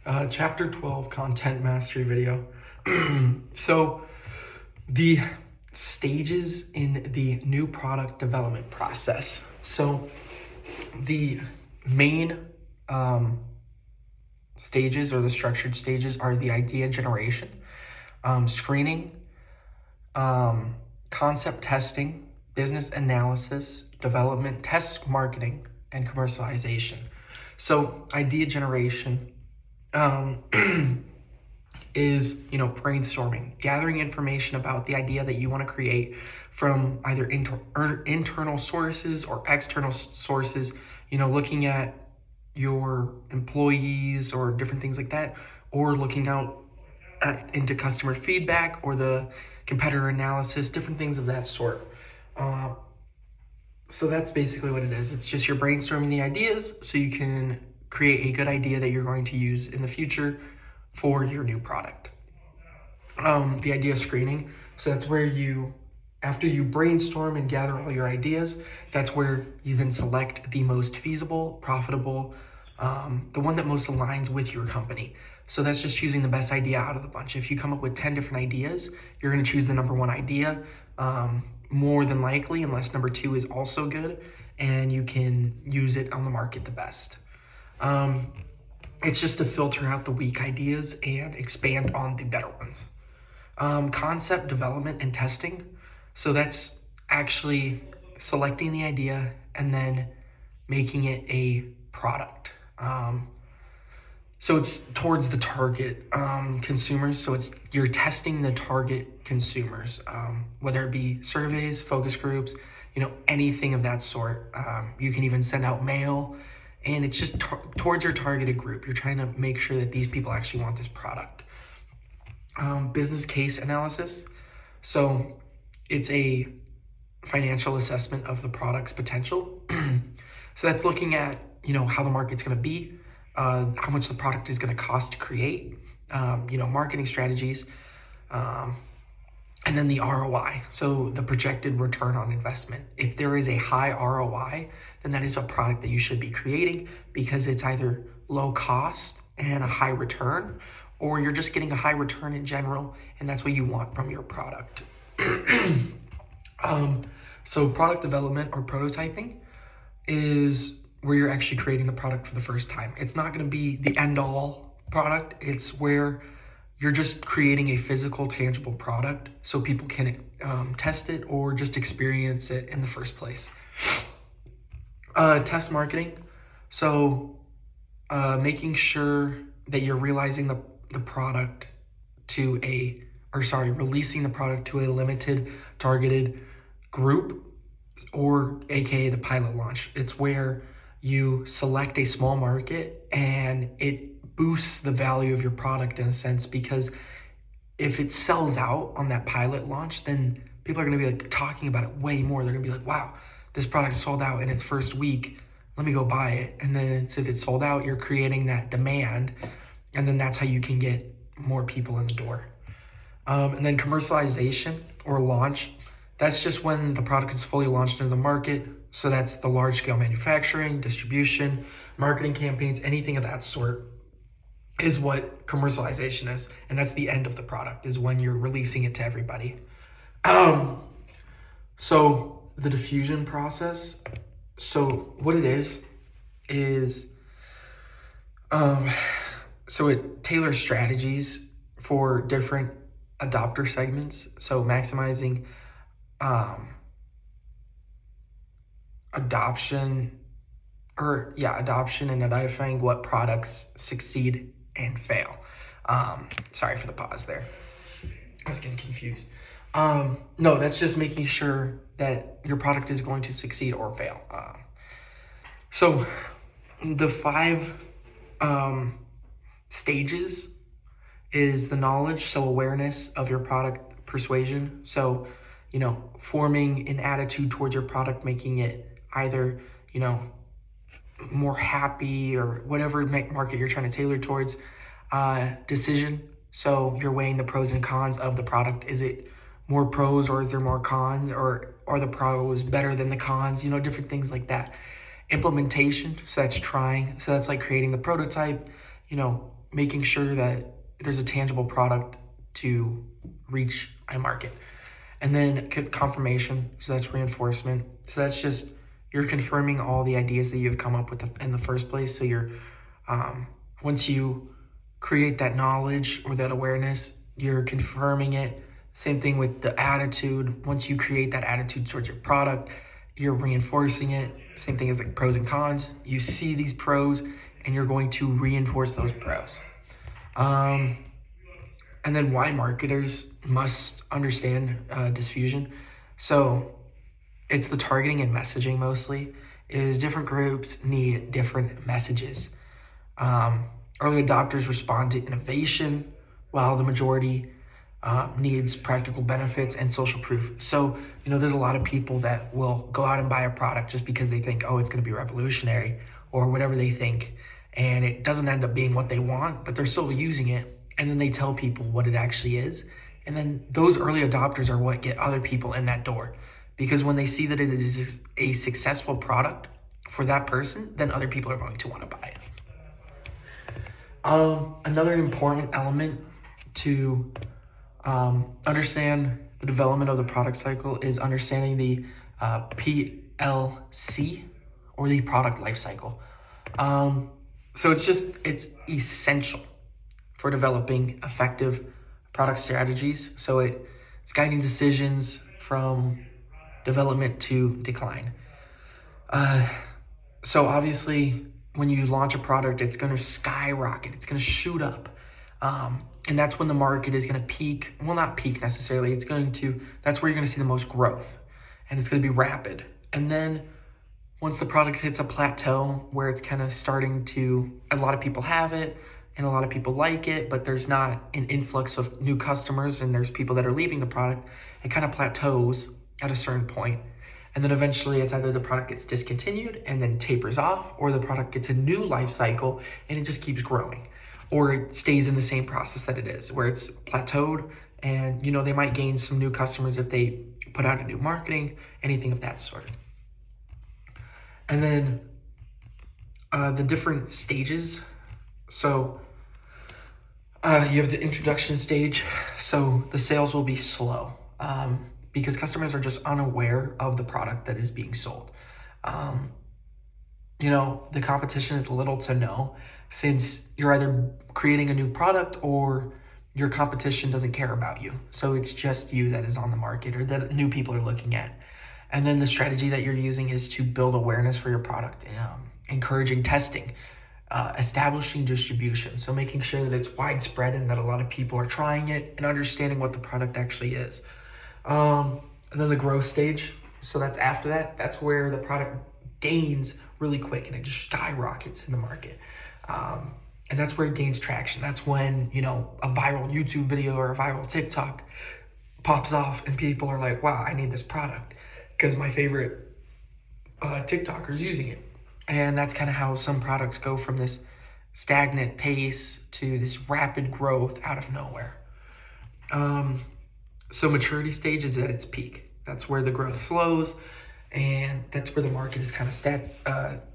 Chapter 12, Content Mastery Video. So, the stages in the new product development process. So, the main stages or the structured stages are the idea generation, screening, concept testing, business analysis, development, test marketing, and commercialization. So, idea generation is brainstorming, gathering information about the idea that you want to create from either internal sources or external sources, looking at your employees or different things like that, or looking out into customer feedback or the competitor analysis, different things of that sort. So that's basically what it is. It's just you're brainstorming the ideas so you can create a good idea that you're going to use in the future for your new product. The idea screening. So that's where after you brainstorm and gather all your ideas, that's where you then select the most feasible, profitable, the one that most aligns with your company. So that's just choosing the best idea out of the bunch. If you come up with 10 different ideas, you're going to choose the number one idea, more than likely, unless number two is also good, and you can use it on the market the best. It's just to filter out the weak ideas and expand on the better ones. Concept development and testing. So that's actually selecting the idea and then making it a product. So it's towards the target consumers. So you're testing the target consumers, whether it be surveys, focus groups, anything of that sort. You can even send out mail, and it's just towards your targeted group. You're trying to make sure that these people actually want this product. Business case analysis. So it's a financial assessment of the product's potential. So that's looking at, how the market's going to be, how much the product is going to cost to create, marketing strategies, and then the ROI, so the projected return on investment. If there is a high ROI, then that is a product that you should be creating because it's either low cost and a high return, or you're just getting a high return in general, and that's what you want from your product. So product development or prototyping is where you're actually creating the product for the first time. It's not going to be the end-all product. It's where you're just creating a physical, tangible product so people can test it or just experience it in the first place. Test marketing. So making sure that you're realizing the product releasing the product to a limited, targeted group, or AKA the pilot launch. It's where you select a small market and it boosts the value of your product in a sense, because if it sells out on that pilot launch, then people are going to be talking about it way more. They're going to be like, wow, this product sold out in its first week. Let me go buy it. And then it says it's sold out. You're creating that demand. And then that's how you can get more people in the door. And then commercialization or launch. That's just when the product is fully launched into the market. So that's the large scale manufacturing, distribution, marketing campaigns, anything of that sort is what commercialization is. And that's the end of the product, is when you're releasing it to everybody. So the diffusion process. So what it is so it tailors strategies for different adopter segments. So maximizing adoption and identifying what products succeed and fail. Sorry for the pause there. I was getting confused. No, that's just making sure that your product is going to succeed or fail. So the 5 stages is the knowledge, so awareness of your product, persuasion. So, forming an attitude towards your product, making it either, more happy or whatever market you're trying to tailor towards. Decision. So you're weighing the pros and cons of the product. Is it more pros or is there more cons, or are the pros better than the cons? Different things like that. Implementation. So that's trying. So that's like creating the prototype, making sure that there's a tangible product to reach a market. And then confirmation, so that's reinforcement. So that's just, you're confirming all the ideas that you've come up with in the first place. So you're, once you create that knowledge or that awareness, you're confirming it. Same thing with the attitude. Once you create that attitude towards your product, you're reinforcing it. Same thing as like pros and cons. You see these pros and you're going to reinforce those pros. And then why marketers must understand diffusion. So it's the targeting and messaging mostly, is different groups need different messages. Early adopters respond to innovation, while the majority needs practical benefits and social proof. So, there's a lot of people that will go out and buy a product just because they think, oh, it's going to be revolutionary or whatever they think. And it doesn't end up being what they want, but they're still using it. And then they tell people what it actually is. And then those early adopters are what get other people in that door. Because when they see that it is a successful product for that person, then other people are going to want to buy it. Another important element to understand the development of the product cycle is understanding the PLC, or the product life cycle. So it's essential for developing effective product strategies. So it's guiding decisions from development to decline. So obviously, when you launch a product, it's going to skyrocket. It's going to shoot up. And that's when the market is going to peak. Well, not peak necessarily. That's where you're going to see the most growth. And it's going to be rapid. And then once the product hits a plateau where it's kind of starting to, a lot of people have it and a lot of people like it, but there's not an influx of new customers and there's people that are leaving the product, it kind of plateaus at a certain point. And then eventually it's either the product gets discontinued and then tapers off, or the product gets a new life cycle and it just keeps growing. Or it stays in the same process that it is, where it's plateaued and, they might gain some new customers if they put out a new marketing, anything of that sort. And then the different stages. So you have the introduction stage. So the sales will be slow because customers are just unaware of the product that is being sold. The competition is little to no, since you're either creating a new product or your competition doesn't care about you. So it's just you that is on the market or that new people are looking at. And then the strategy that you're using is to build awareness for your product, encouraging testing, establishing distribution. So making sure that it's widespread and that a lot of people are trying it and understanding what the product actually is. And then the growth stage. So that's after that. That's where the product gains really quick and it just skyrockets in the market. And that's where it gains traction. That's when, a viral YouTube video or a viral TikTok pops off and people are like, wow, I need this product because my favorite TikToker's using it. And that's kind of how some products go from this stagnant pace to this rapid growth out of nowhere. So maturity stage is at its peak. That's where the growth slows and that's where the market is kind of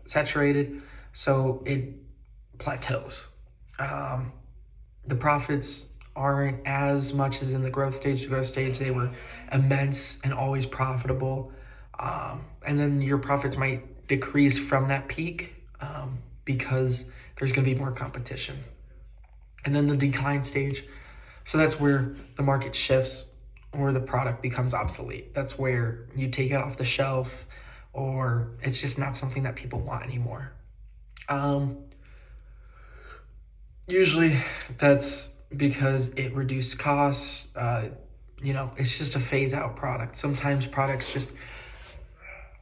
saturated. So it plateaus. The profits aren't as much as in the growth stage. The growth stage, they were immense and always profitable. And then your profits might decrease from that peak because there's going to be more competition. And then the decline stage. So that's where the market shifts or the product becomes obsolete. That's where you take it off the shelf or it's just not something that people want anymore. Usually that's because it reduced costs. It's just a phase out product. Sometimes products just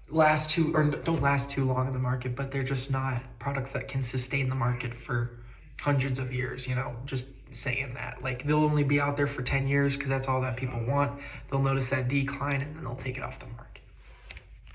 don't last too long in the market, but they're just not products that can sustain the market for hundreds of years, just saying that. Like they'll only be out there for 10 years because that's all that people want. They'll notice that decline and then they'll take it off the market.